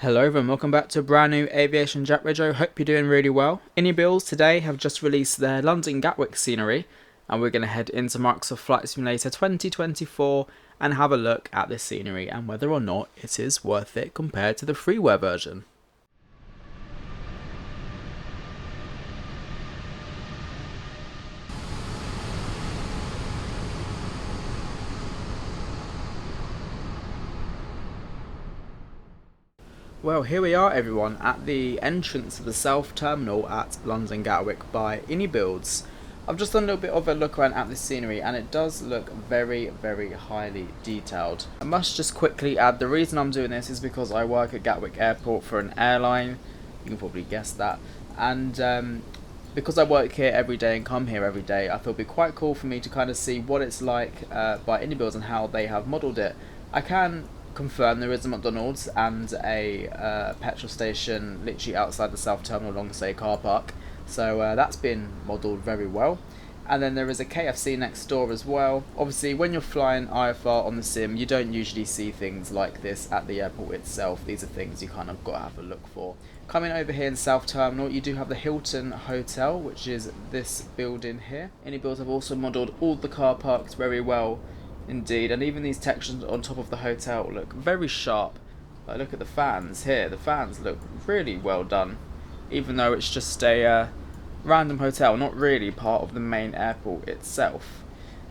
Hello everyone, welcome back to a brand new AviationJack video. Hope you're doing really well. Inibuilds today have just released their London Gatwick scenery, and we're going to head into Microsoft Flight Simulator 2024 and have a look at this scenery and whether or not it is worth it compared to the freeware version. Well, here we are everyone at the entrance of the South Terminal at London Gatwick by Inibuilds. I've just done a little bit of a look around at this scenery and it does look very, very highly detailed. I must just quickly add, the reason I'm doing this is because I work at Gatwick Airport for an airline. You can probably guess that. And because I work here every day and come here every day, I thought it'd be quite cool for me to kind of see what it's like by Inibuilds and how they have modelled it. I can confirm there is a McDonald's and a petrol station literally outside the South Terminal alongside a car park, so that's been modelled very well. And then there is a KFC next door as well. Obviously when you're flying IFR on the sim you don't usually see things like this at the airport itself. These are things you kind of got to have a look for. Coming over here in South Terminal you do have the Hilton Hotel, which is this building here. Inibuilds have also modelled all the car parks very well indeed, and even these textures on top of the hotel look very sharp. Look at the fans here, the fans look really well done, even though it's just a random hotel, not really part of the main airport itself.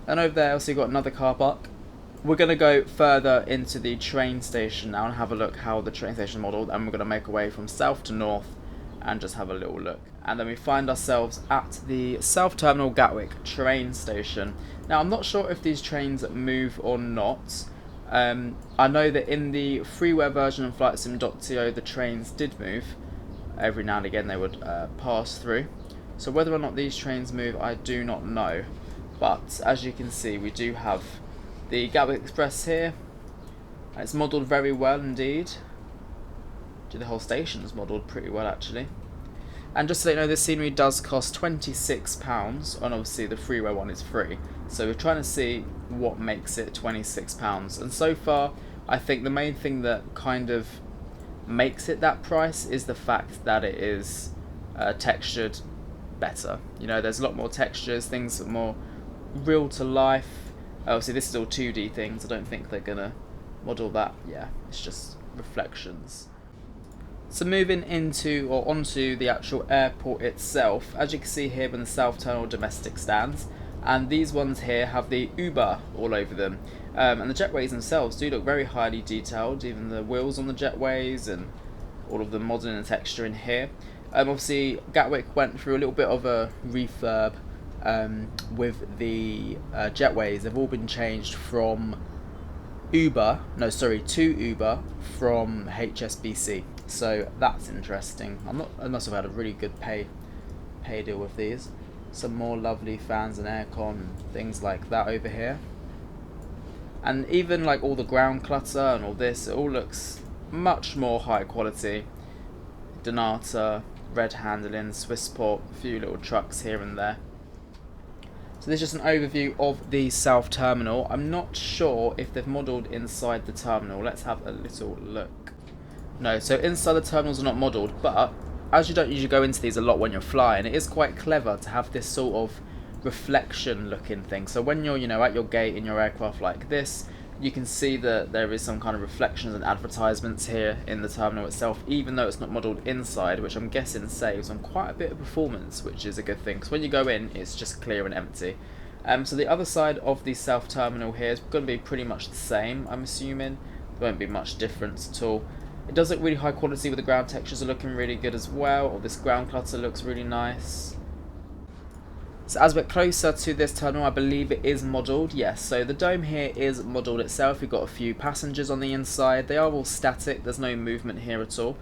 And over there also you've got another car park. We're going to go further into the train station now and have a look how the train station is modelled, and we're going to make our way from south to north and just have a little look. And then we find ourselves at the South Terminal Gatwick train station. Now I'm not sure if these trains move or not. I know that in the freeware version of FlightSim.to the trains did move. Every now and again they would pass through. So whether or not these trains move I do not know. But as you can see we do have the Gatwick Express here. It's modelled very well indeed. The whole station is modelled pretty well actually. And just so you know, this scenery does cost £26, and obviously the freeware one is free. So we're trying to see what makes it £26. And so far, I think the main thing that kind of makes it that price is the fact that it is textured better. You know, there's a lot more textures, things are more real to life. Obviously this is all 2D things, I don't think they're gonna model that. Yeah, it's just reflections. So moving into or onto the actual airport itself, as you can see here in the South Terminal domestic stands, and these ones here have the Uber all over them, and the jetways themselves do look very highly detailed, even the wheels on the jetways and all of the modelling and texture in here. Obviously Gatwick went through a little bit of a refurb with the jetways. They've all been changed from to Uber from HSBC. So that's interesting. I must have had a really good pay deal with these. Some more lovely fans and aircon and things like that over here. And even like all the ground clutter and all this, it all looks much more high quality. Donata, red handling, Swissport, a few little trucks here and there. So this is just an overview of the South Terminal. I'm not sure if they've modelled inside the terminal. Let's have a little look. No, so inside the terminals are not modelled, but as you don't usually go into these a lot when you're flying, it is quite clever to have this sort of reflection looking thing. So when you're, at your gate in your aircraft like this, you can see that there is some kind of reflections and advertisements here in the terminal itself, even though it's not modelled inside, which I'm guessing saves on quite a bit of performance, which is a good thing, because when you go in, it's just clear and empty. So the other side of the South Terminal here is going to be pretty much the same, I'm assuming. There won't be much difference at all. It does look really high quality, with the ground textures are looking really good as well. Or this ground clutter looks really nice. So as we're closer to this terminal, I believe it is modelled, yes. So the dome here is modelled itself. We've got a few passengers on the inside. They are all static, there's no movement here at all.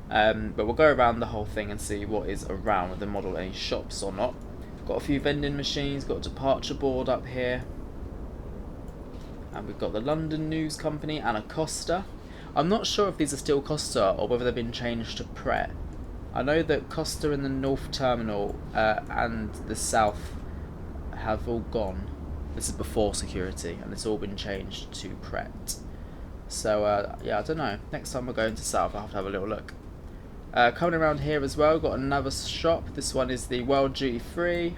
But we'll go around the whole thing and see what is around, whether they model any shops or not. Got a few vending machines, got a departure board up here. And we've got the London News Company and a Costa. I'm not sure if these are still Costa or whether they've been changed to Pret. I know that Costa in the North Terminal and the South have all gone. This is before security, and it's all been changed to Pret. So yeah, I don't know. Next time we're going to South, I'll have to have a little look. Coming around here as well, got another shop. This one is the World Duty Free.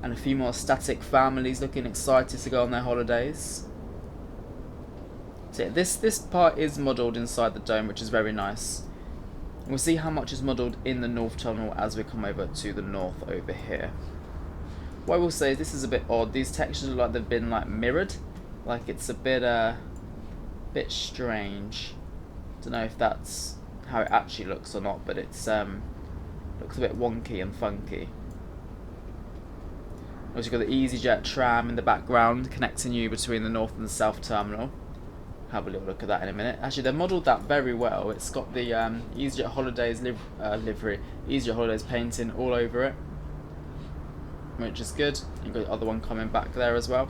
And a few more static families looking excited to go on their holidays. So yeah, this part is modelled inside the dome, which is very nice. We'll see how much is modelled in the North Tunnel as we come over to the north over here. What I will say is this is a bit odd. These textures look like they've been like mirrored. Like it's a bit strange. Don't know if that's how it actually looks or not, but it's looks a bit wonky and funky. Also, you've got the EasyJet tram in the background connecting you between the north and the south terminal. Have a little look at that in a minute. Actually, they've modelled that very well. It's got the EasyJet Holidays livery, EasyJet Holidays painting all over it, which is good. You've got the other one coming back there as well.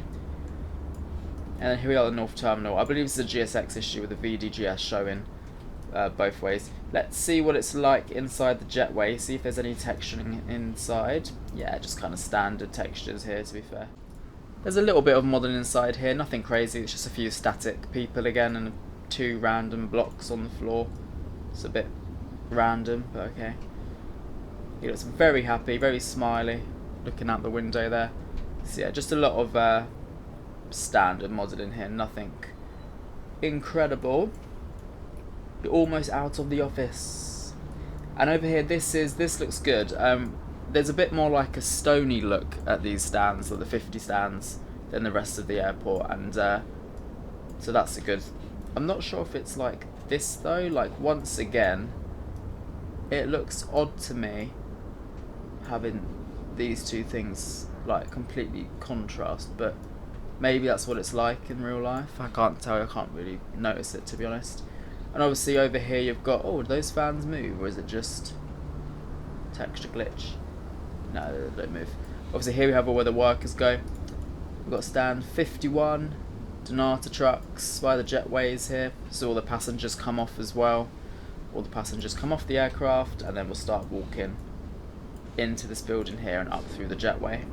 And then here we are at the North Terminal. I believe this is a GSX issue with the VDGS showing both ways. Let's see what it's like inside the jetway, see if there's any texturing inside. Yeah, just kind of standard textures here, to be fair. There's a little bit of modelling inside here, nothing crazy, it's just a few static people again and 2 random blocks on the floor. It's a bit random, but okay. He looks very happy, very smiley, looking out the window there. So yeah, just a lot of standard modelling here, nothing incredible. You're almost out of the office. And over here, this looks good. There's a bit more like a stony look at these stands, like the 50 stands, than the rest of the airport, and so that's a good. I'm not sure if it's like this though. Like once again, it looks odd to me having these two things like completely contrast, but maybe that's what it's like in real life. I can't tell. I can't really notice it, to be honest. And obviously over here you've got, oh, do those fans move, or is it just texture glitch? No, they don't move. Obviously here we have where the workers go. We've got stand 51, Donata trucks by the jetways here. So all the passengers come off as well. All the passengers come off the aircraft, and then we'll start walking into this building here and up through the jetway.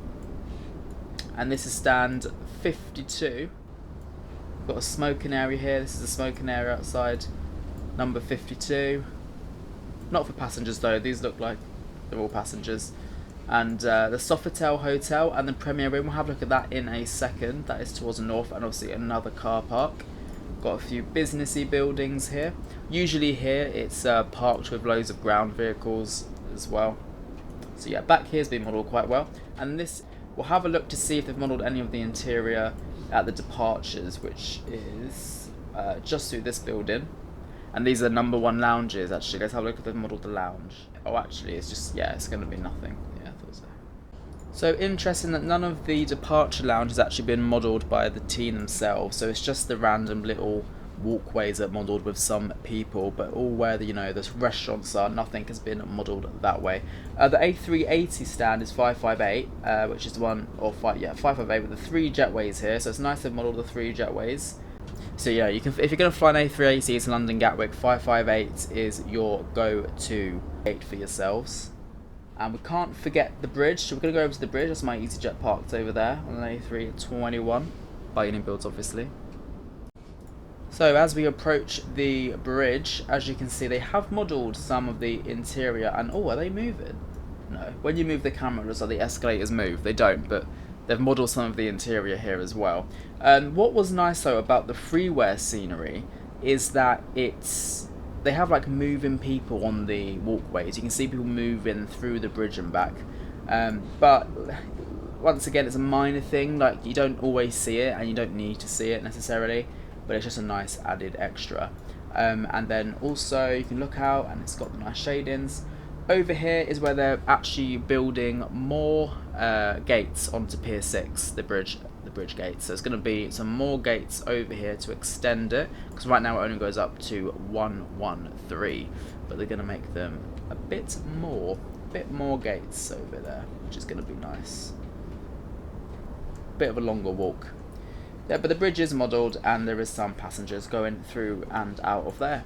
And this is stand 52. We've got a smoking area here. This is a smoking area outside number 52. Not for passengers though, these look like they're all passengers. And the Sofitel Hotel and the Premier Inn, we'll have a look at that in a second. That is towards the north, and obviously another car park. Got a few businessy buildings here. Usually here it's parked with loads of ground vehicles as well. So yeah, back here's been modelled quite well. And this, we'll have a look to see if they've modelled any of the interior at the departures, which is just through this building. And these are number 1 lounges, actually. Let's have a look if they've modelled the lounge. Oh, actually, it's just, yeah, it's going to be nothing. Yeah, I thought so. So interesting that none of the departure lounge has actually been modelled by the team themselves. So it's just the random little walkways that are modelled with some people, but all where the, the restaurants are, nothing has been modelled that way. The A380 stand is 558, which is the one, or 558 with the 3 jetways here. So it's nice they've modelled the 3 jetways. So yeah, you can, if you're going to fly an A380 to London Gatwick, 558 is your go-to gate for yourselves. And we can't forget the bridge, so we're going to go over to the bridge. That's my EasyJet parked over there on an A321 by Inibuilds, obviously. So as we approach the bridge, as you can see, they have modelled some of the interior. And oh, are they moving? No. When you move the camera, it looks like the escalators move. They don't, but they've modelled some of the interior here as well. What was nice though about the freeware scenery is that they have like moving people on the walkways. You can see people moving through the bridge and back. But once again, it's a minor thing. Like, you don't always see it, and you don't need to see it necessarily, but it's just a nice added extra. And then also you can look out, and it's got the nice shadings. Over here is where they're actually building more gates onto Pier 6, the bridge gates. So it's going to be some more gates over here to extend it, because right now it only goes up to 113, but they're going to make them a bit more gates over there, which is going to be nice. Bit of a longer walk. Yeah, but the bridge is modelled, and there is some passengers going through and out of there.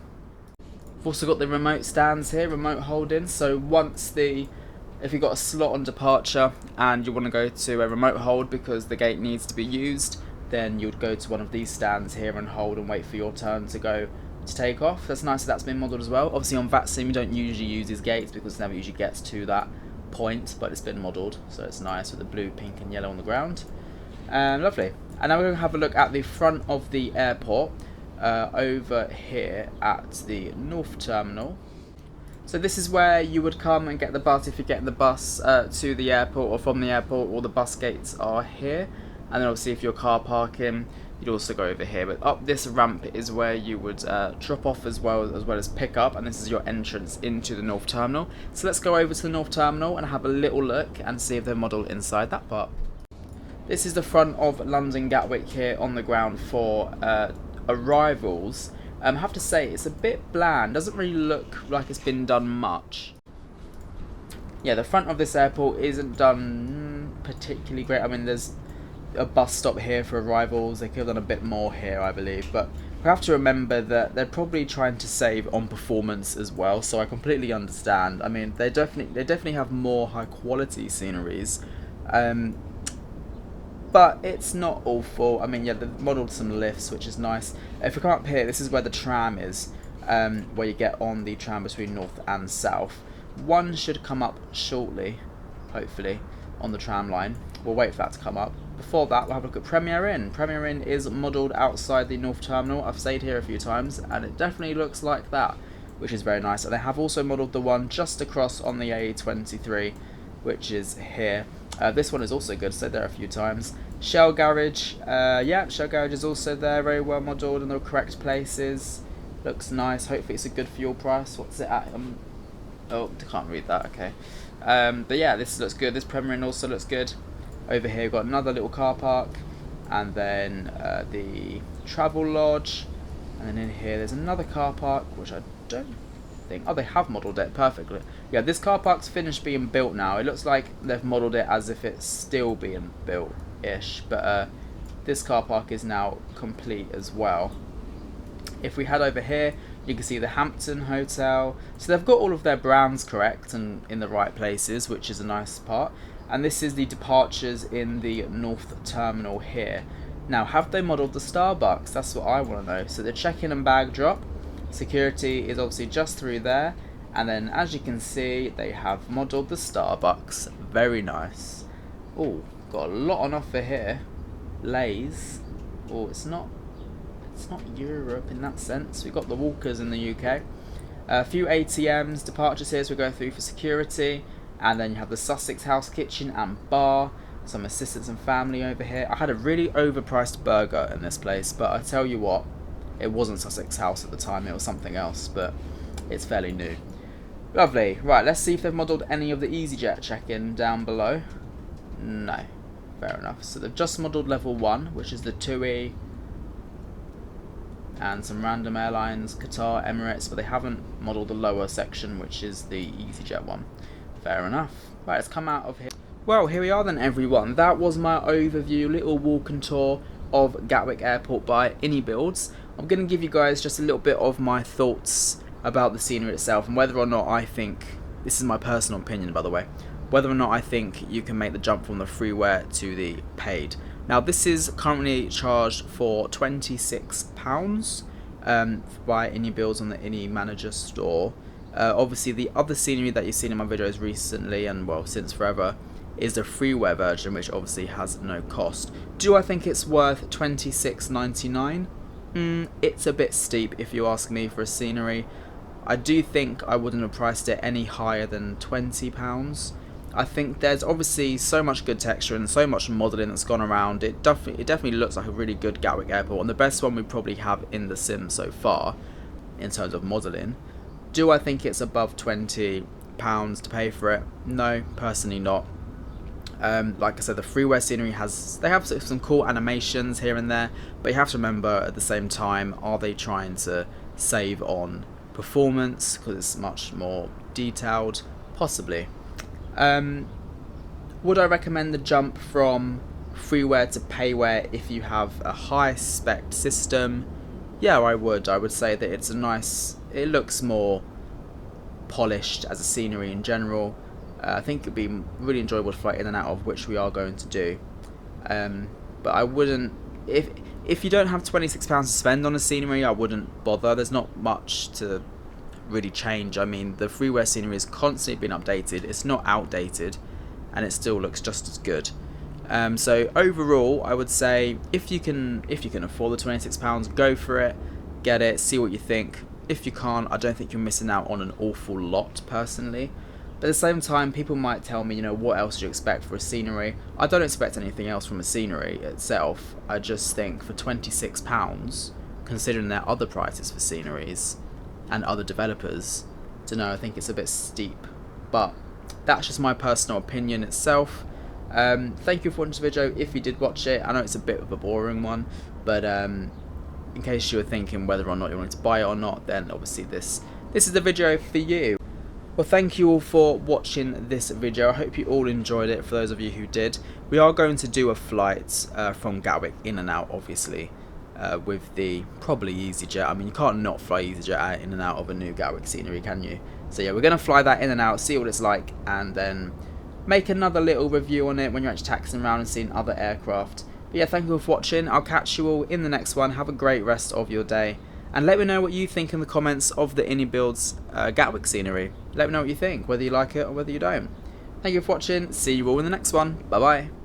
We've also got the remote stands here, remote holding. So if you've got a slot on departure and you want to go to a remote hold because the gate needs to be used, then you'd go to one of these stands here and hold and wait for your turn to go to take off. That's nice that that's been modelled as well. Obviously on Vatsim you don't usually use these gates because it never usually gets to that point, but it's been modelled, so it's nice with the blue, pink and yellow on the ground. Lovely. And now we're going to have a look at the front of the airport over here at the North Terminal. So this is where you would come and get the bus if you're getting the bus to the airport or from the airport. All the bus gates are here, and then obviously if you're car parking you'd also go over here, but up this ramp is where you would drop off as well as pick up, and this is your entrance into the North Terminal. So let's go over to the North Terminal and have a little look and see if they're modelled inside that part. This is the front of London Gatwick here on the ground for arrivals. I have to say it's a bit bland, doesn't really look like it's been done much. Yeah, the front of this airport isn't done particularly great. I mean, there's a bus stop here for arrivals. They could have done a bit more here, I believe, but we have to remember that they're probably trying to save on performance as well, so I completely understand. I mean, they definitely have more high quality sceneries, but it's not awful. I mean, yeah, they've modelled some lifts, which is nice. If we come up here, this is where the tram is, where you get on the tram between north and south. One should come up shortly, hopefully, on the tram line. We'll wait for that to come up. Before that, we'll have a look at Premier Inn. Premier Inn is modelled outside the North Terminal. I've stayed here a few times, and it definitely looks like that, which is very nice. And they have also modelled the one just across on the A23, which is here. This one is also good, stayed there a few times. Shell Garage, yeah, Shell Garage is also there, very well modelled in the correct places. Looks nice, hopefully it's a good fuel price. What's it at? Oh, I can't read that, okay. But yeah, this looks good. This Premier Inn also looks good. Over here we've got another little car park, and then the Travel Lodge, and then in here there's another car park, which I don't think, oh, they have modelled it perfectly. Yeah, this car park's finished being built now. It looks like they've modelled it as if it's still being built-ish, but this car park is now complete as well. If we head over here, you can see the Hampton Hotel. So they've got all of their brands correct and in the right places, which is a nice part. And this is the departures in the North Terminal here. Now, have they modelled the Starbucks? That's what I want to know. So the check-in and bag drop. Security is obviously just through there. And then, as you can see, they have modelled the Starbucks. Very nice. Oh, got a lot on offer here. Lay's. Oh, it's not Europe in that sense. We've got the Walkers in the UK. A few ATMs, departures here as we go through for security. And then you have the Sussex House Kitchen and Bar. Some assistants and family over here. I had a really overpriced burger in this place, but I tell you what, it wasn't Sussex House at the time, it was something else, but it's fairly new. Lovely. Right, let's see if they've modelled any of the EasyJet check-in down below. No. Fair enough. So they've just modelled level 1, which is the TUI, and some random airlines, Qatar, Emirates, but they haven't modelled the lower section, which is the EasyJet one. Fair enough. Right, let's come out of here. Well, here we are then, everyone. That was my overview, little walk and tour of Gatwick Airport by Inibuilds. I'm going to give you guys just a little bit of my thoughts about the scenery itself and whether or not I think, this is my personal opinion by the way, whether or not I think you can make the jump from the freeware to the paid. Now, this is currently charged for £26 by Inibuilds on the Ini Manager store. Obviously, the other scenery that you've seen in my videos recently, and well, since forever, is the freeware version, which obviously has no cost. Do I think it's worth £26.99? It's a bit steep if you ask me for a scenery. I do think I wouldn't have priced it any higher than £20. I think there's obviously so much good texture and so much modelling that's gone around. It definitely looks like a really good Gatwick Airport, and the best one we probably have in the sim so far in terms of modelling. Do I think it's above £20 to pay for it? No, personally not. Like I said, the freeware scenery they have some cool animations here and there, but you have to remember at the same time, are they trying to save on performance because it's much more detailed? Possibly. Would I recommend the jump from freeware to payware if you have a high spec system? Yeah, I would. I would say that it's a nice, it looks more polished as a scenery in general. I think it'd be really enjoyable to fly in and out of, which we are going to do. But I wouldn't if you don't have £26 to spend on a scenery, I wouldn't bother. There's not much to really change. I mean, the freeware scenery is constantly being updated. It's not outdated, and it still looks just as good. So overall, I would say if you can afford the £26, go for it, get it, see what you think. If you can't, I don't think you're missing out on an awful lot personally. But at the same time, people might tell me, what else do you expect for a scenery? I don't expect anything else from a scenery itself. I just think for £26, considering their other prices for sceneries and other developers, I think it's a bit steep. But that's just my personal opinion itself. Thank you for watching this video. If you did watch it, I know it's a bit of a boring one, but in case you were thinking whether or not you wanted to buy it or not, then obviously this is the video for you. Well, thank you all for watching this video. I hope you all enjoyed it. For those of you who did, we are going to do a flight from Gatwick in and out, obviously, with the probably EasyJet. I mean, you can't not fly EasyJet in and out of a new Gatwick scenery, can you? So yeah, we're going to fly that in and out, see what it's like, and then make another little review on it when you're actually taxiing around and seeing other aircraft. But yeah, thank you all for watching. I'll catch you all in the next one. Have a great rest of your day. And let me know what you think in the comments of the Inibuilds Gatwick scenery. Let me know what you think, whether you like it or whether you don't. Thank you for watching. See you all in the next one. Bye bye.